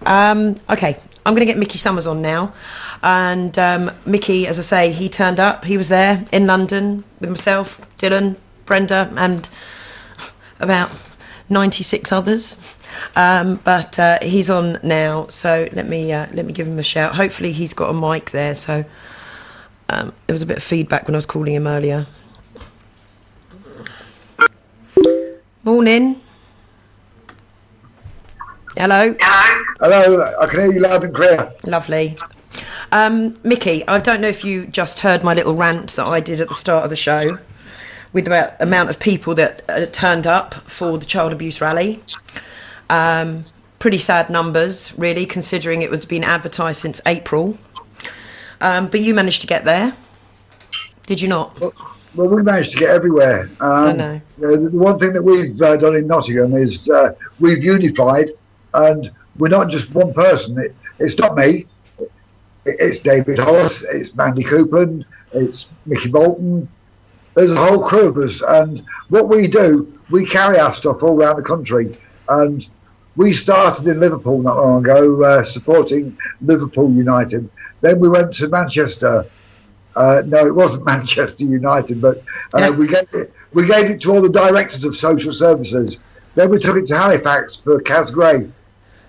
Okay, I'm going to get Mickey Summers on now. And Mickey, as I say, he turned up. He was there in London with myself, Dylan, Brenda, and about 96 others. But he's on now, so let me give him a shout. Hopefully he's got a mic there. So there was a bit of feedback when I was calling him earlier. Morning. Hello. Hello, I can hear you loud and clear. Lovely. Mickey, I don't know if you just heard my little rant that I did at the start of the show with the amount of people that turned up for the child abuse rally. Pretty sad numbers, really, considering it was being advertised since April. But you managed to get there, did you not? Well, we managed to get everywhere. I know. The one thing that we've done in Nottingham is we've unified, and we're not just one person. It's not me. It's David Hollis, it's Mandy Copeland, it's Mickey Bolton. There's a whole crew of us, and what we do, we carry our stuff all around the country. And we started in Liverpool not long ago, supporting Liverpool United. Then we went to Manchester. No, it wasn't Manchester United, but we gave it to all the directors of social services. Then we took it to Halifax for Cas Gray.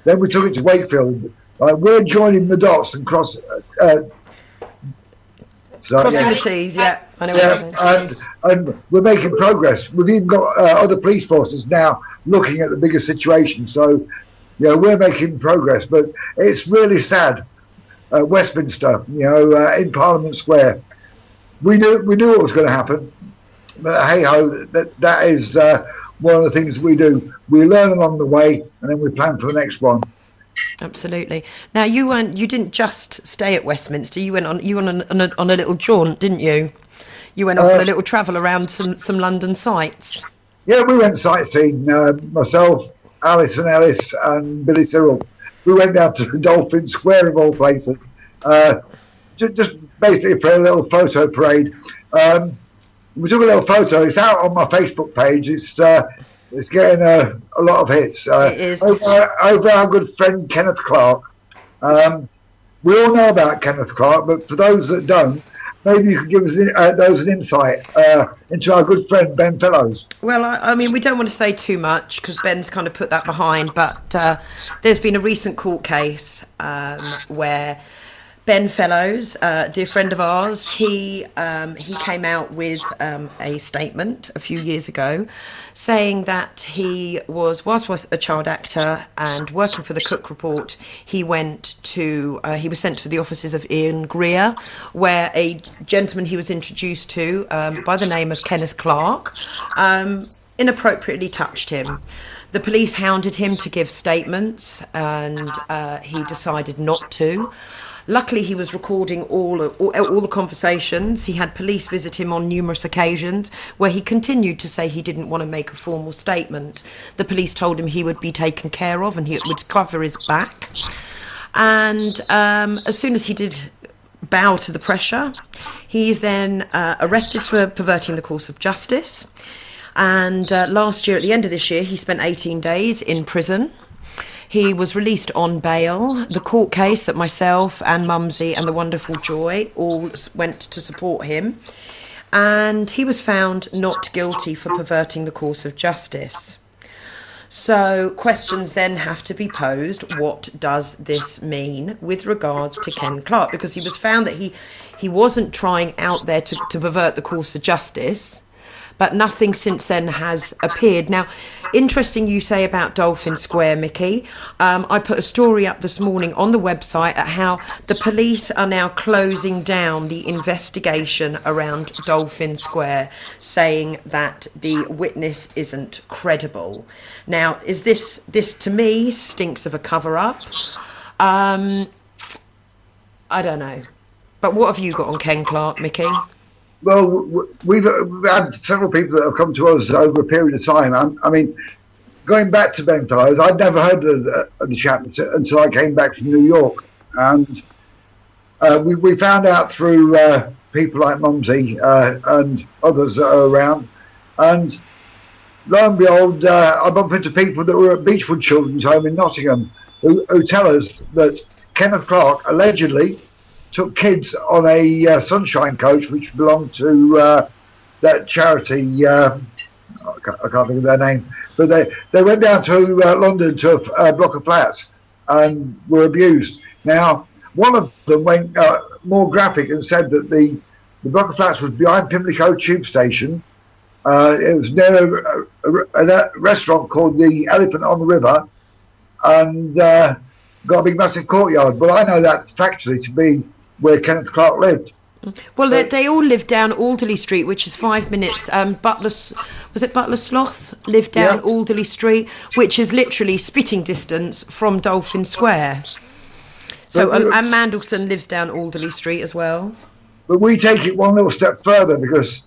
Then we took it to Wakefield. We're joining the dots and crossing the T's, yeah. I know what you're saying. And we're making progress. We've even got other police forces now looking at the bigger situation. So, we're making progress. But it's really sad. Westminster, in Parliament Square. We knew what was going to happen. But hey ho, that is one of the things we do. We learn along the way, and then we plan for the next one. Absolutely. Now you didn't just stay at Westminster. You went on a little jaunt, didn't you? You went off on a little travel around some London sites. Yeah, we went sightseeing. Myself, Alison Ellis, and Billy Cyril. We went down to Dolphin Square of all places, just basically for a little photo parade. We took a little photo. It's out on my Facebook page. It's getting a lot of hits. It is. Over our good friend Kenneth Clark. We all know about Kenneth Clark, but for those that don't, maybe you could give us an insight into our good friend Ben Fellows. Well, I mean, we don't want to say too much because Ben's kind of put that behind, but there's been a recent court case where Ben Fellows, a dear friend of ours, he came out with a statement a few years ago saying that he whilst a child actor and working for the Cook Report, he was sent to the offices of Ian Greer, where a gentleman he was introduced to by the name of Kenneth Clark inappropriately touched him. The police hounded him to give statements, and he decided not to. Luckily, he was recording all the conversations. He had police visit him on numerous occasions where he continued to say he didn't want to make a formal statement. The police told him he would be taken care of and he would cover his back. And as soon as he did bow to the pressure, he is then arrested for perverting the course of justice. And last year, at the end of this year, he spent 18 days in prison. He was released on bail. The court case that myself and Mumsy and the wonderful Joy all went to support him. And he was found not guilty for perverting the course of justice. So questions then have to be posed. What does this mean with regards to Ken Clark? Because he was found that he wasn't trying out there to pervert the course of justice, but nothing since then has appeared. Now, interesting you say about Dolphin Square, Mickey. I put a story up this morning on the website at how the police are now closing down the investigation around Dolphin Square, saying that the witness isn't credible. Now, is this to me stinks of a cover-up? I don't know. But what have you got on Ken Clark, Mickey? Well, we've had several people that have come to us over a period of time. I mean, going back to Ben Fellows, I'd never heard of the chap until I came back from New York. And we found out through people like Mumsy and others that are around. And lo and behold, I bumped into people that were at Beechwood Children's Home in Nottingham. who tell us that Kenneth Clark allegedly took kids on a sunshine coach which belonged to that charity. I can't think of their name, but they went down to London to a block of flats and were abused. Now, one of them went more graphic and said that the block of flats was behind Pimlico Tube Station. It was near a restaurant called the Elephant on the River, and got a big massive courtyard. But I know that factually to be where Kenneth Clark lived. Well, they all live down Alderley Street, which is 5 minutes. Butler Sloth lived down Alderley Street, which is literally spitting distance from Dolphin Square. So, and Mandelson lives down Alderley Street as well. But we take it one little step further because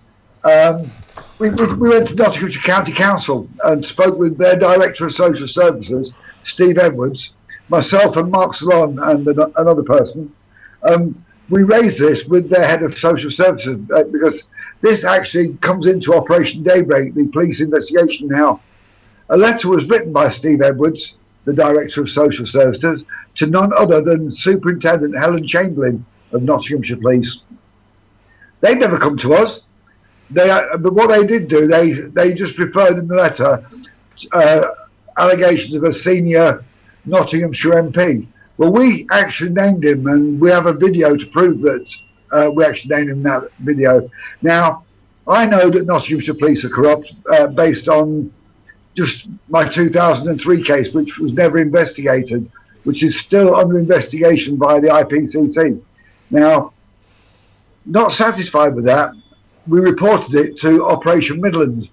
we went to Nottinghamshire County Council and spoke with their Director of Social Services, Steve Edwards, myself and Mark Salon and another person. We raised this with their Head of Social Services because this actually comes into Operation Daybreak, the police investigation now. A letter was written by Steve Edwards, the Director of Social Services, to none other than Superintendent Helen Chamberlain of Nottinghamshire Police. They've never come to us. But what they did do, they just referred in the letter allegations of a senior Nottinghamshire MP. Well, we actually named him, and we have a video to prove that we actually named him in that video. Now, I know that Nottinghamshire Police are corrupt based on just my 2003 case, which was never investigated, which is still under investigation by the IPCC. Now, not satisfied with that, we reported it to Operation Midland.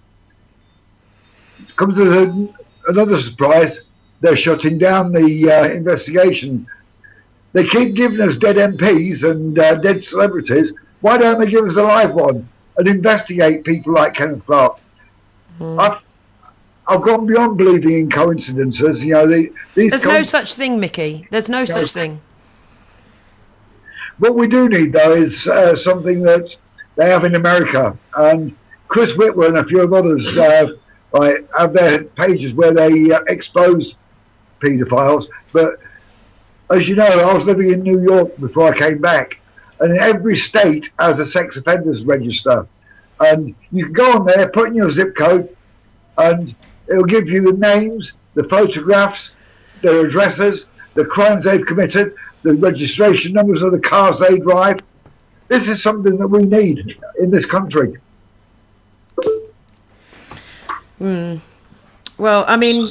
Comes to another surprise, they're shutting down the investigation. They keep giving us dead MPs and dead celebrities. Why don't they give us a live one and investigate people like Kenneth Clark? I've gone beyond believing in coincidences. You know, there's no such thing, Mickey. There's no such thing. What we do need, though, is something that they have in America. And Chris Whitwer and a few of others have their pages where they expose paedophiles. But as you know, I was living in New York before I came back, and every state has a sex offenders register. And you can go on there, put in your zip code, and it'll give you the names, the photographs, their addresses, the crimes they've committed, the registration numbers of the cars they drive. This is something that we need in this country. Well, I mean,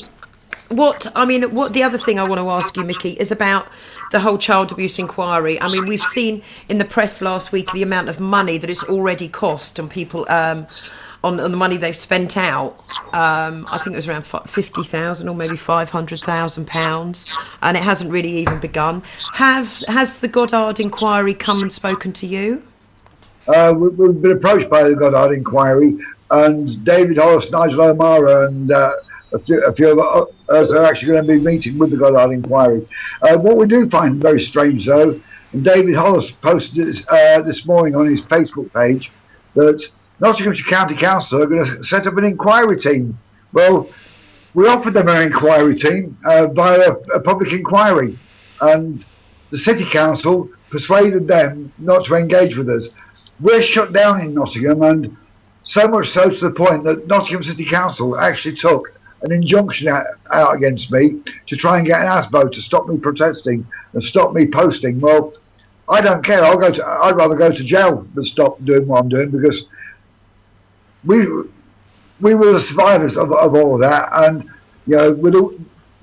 what the other thing I want to ask you, Mickey, is about the whole child abuse inquiry. I mean, we've seen in the press last week the amount of money that it's already cost on people, on the money they've spent out. I think it was around 50,000 or maybe £500,000, and it hasn't really even begun. Has the Goddard inquiry come and spoken to you? We've been approached by the Goddard inquiry, and David Hollis, Nigel O'Mara, and a few of us are actually going to be meeting with the Goddard inquiry. What we do find very strange, though, and David Hollis posted this morning on his Facebook page, that Nottinghamshire County Council are going to set up an inquiry team. Well, we offered them an inquiry team via a public inquiry, and the City Council persuaded them not to engage with us. We're shut down in Nottingham, and so much so to the point that Nottingham City Council actually took an injunction out against me to try and get an ASBO to stop me protesting and stop me posting. Well, I don't care. I'd rather go to jail than stop doing what I'm doing, because we were the survivors of all of that, and you know,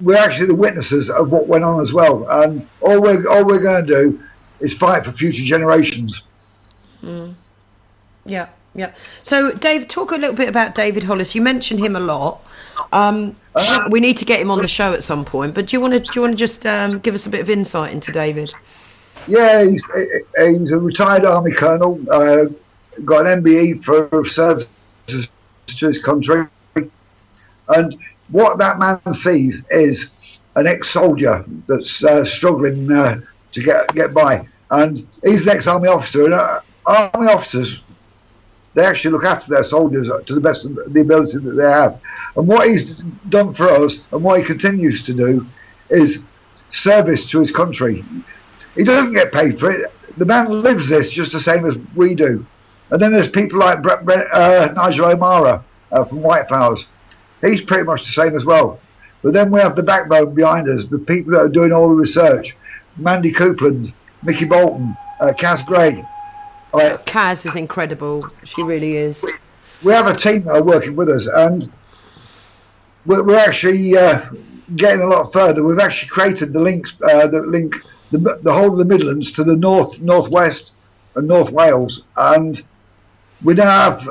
we're actually the witnesses of what went on as well. And all we're going to do is fight for future generations. Yeah. So, Dave, talk a little bit about David Hollis. You mentioned him a lot. We need to get him on the show at some point. But do you want to just give us a bit of insight into David? Yeah, he's a retired Army colonel. Got an MBE for service to his country, and what that man sees is an ex-soldier that's struggling to get by, and he's an ex-army officer, and army officers, they actually look after their soldiers to the best of the ability that they have. And what he's done for us, and what he continues to do, is service to his country. He doesn't get paid for it. The man lives this just the same as we do. And then there's people like Nigel O'Mara from White Flowers. He's pretty much the same as well. But then we have the backbone behind us, the people that are doing all the research. Mandy Coupland, Mickey Bolton, Kaz Gray. Kaz is incredible. She really is. We have a team that are working with us, and we're actually getting a lot further. We've actually created the links that link the whole of the Midlands to the northwest and North Wales, and we now have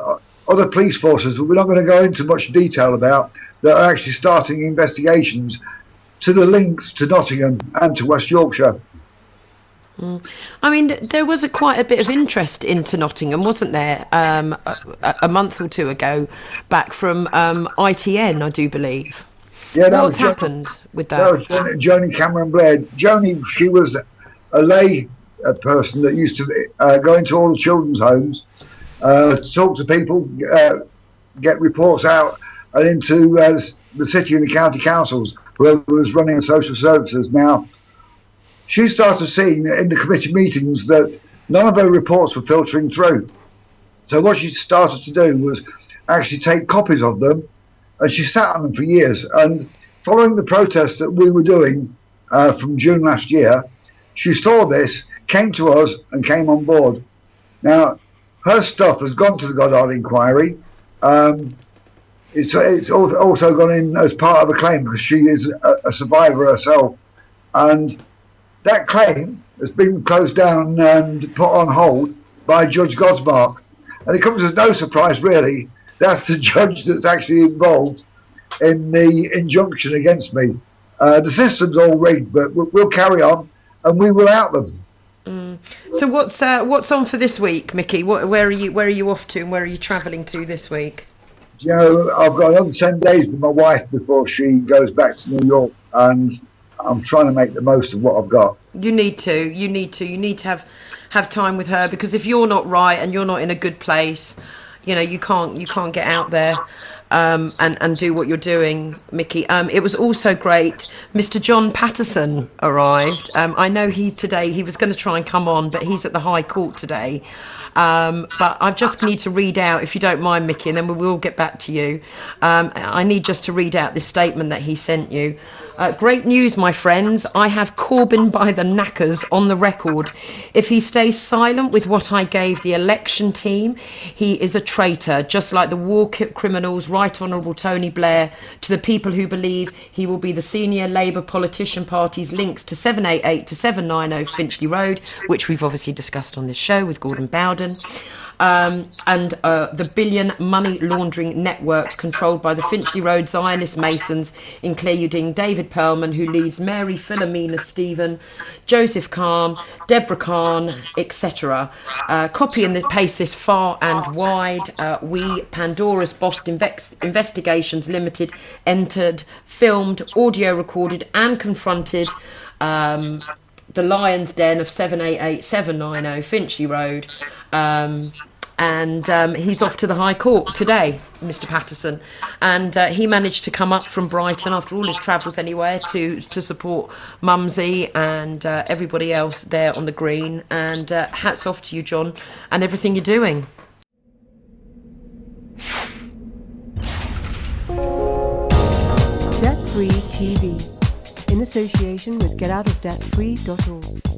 other police forces that we're not going to go into much detail about that are actually starting investigations to the links to Nottingham and to West Yorkshire. I mean, there was quite a bit of interest into Nottingham, wasn't there, a month or two ago, back from ITN, I do believe. Yeah, what's happened with that? That was Joni Cameron Blair. Joni, she was a lay person that used to go into all the children's homes, talk to people, get reports out, and into the city and the county councils, whoever was running social services. Now, she started seeing in the committee meetings that none of her reports were filtering through. So what she started to do was actually take copies of them, and she sat on them for years. And following the protests that we were doing from June last year, she saw this, came to us, and came on board. Now, her stuff has gone to the Goddard inquiry. It's also gone in as part of a claim because she is a survivor herself. And that claim has been closed down and put on hold by Judge Godsmark. And it comes as no surprise, really. That's the judge that's actually involved in the injunction against me. The system's all rigged, but we'll carry on and we will out them. So what's on for this week, Mickey? Where are you off to, and where are you travelling to this week? You know, I've got another 10 days with my wife before she goes back to New York, and I'm trying to make the most of what I've got. You need to have time with her, because if you're not right and you're not in a good place, you know, you can't get out there and do what you're doing, Mickey. It was also great. Mr. John Patterson arrived. I know he was going to try and come on, but he's at the High Court today. But I just need to read out, if you don't mind, Mickey, and then we will get back to you. I need just to read out this statement that he sent you. Great news, my friends. I have Corbyn by the knackers on the record. If he stays silent with what I gave the election team, he is a traitor, just like the war criminals, Right Honourable Tony Blair, to the people who believe he will be the senior Labour politician party's links to 788 to 790 Finchley Road, which we've obviously discussed on this show with Gordon Bowden. And the billion money laundering networks controlled by the Finchley Road Zionist Masons, including David Perlman, who leads Mary Philomena Stephen, Joseph Kahn, Deborah Kahn, etc. Copy and paste this far and wide. We, Pandora's Bost Investigations Limited, entered, filmed, audio recorded and confronted the Lion's Den of 788 790 Finchley Road, and he's off to the High Court today, Mr. Patterson, and he managed to come up from Brighton after all his travels anyway to support Mumsy and everybody else there on the green, and hats off to you, John, and everything you're doing. Debt Free TV, in association with GetOutOfDebtFree.org.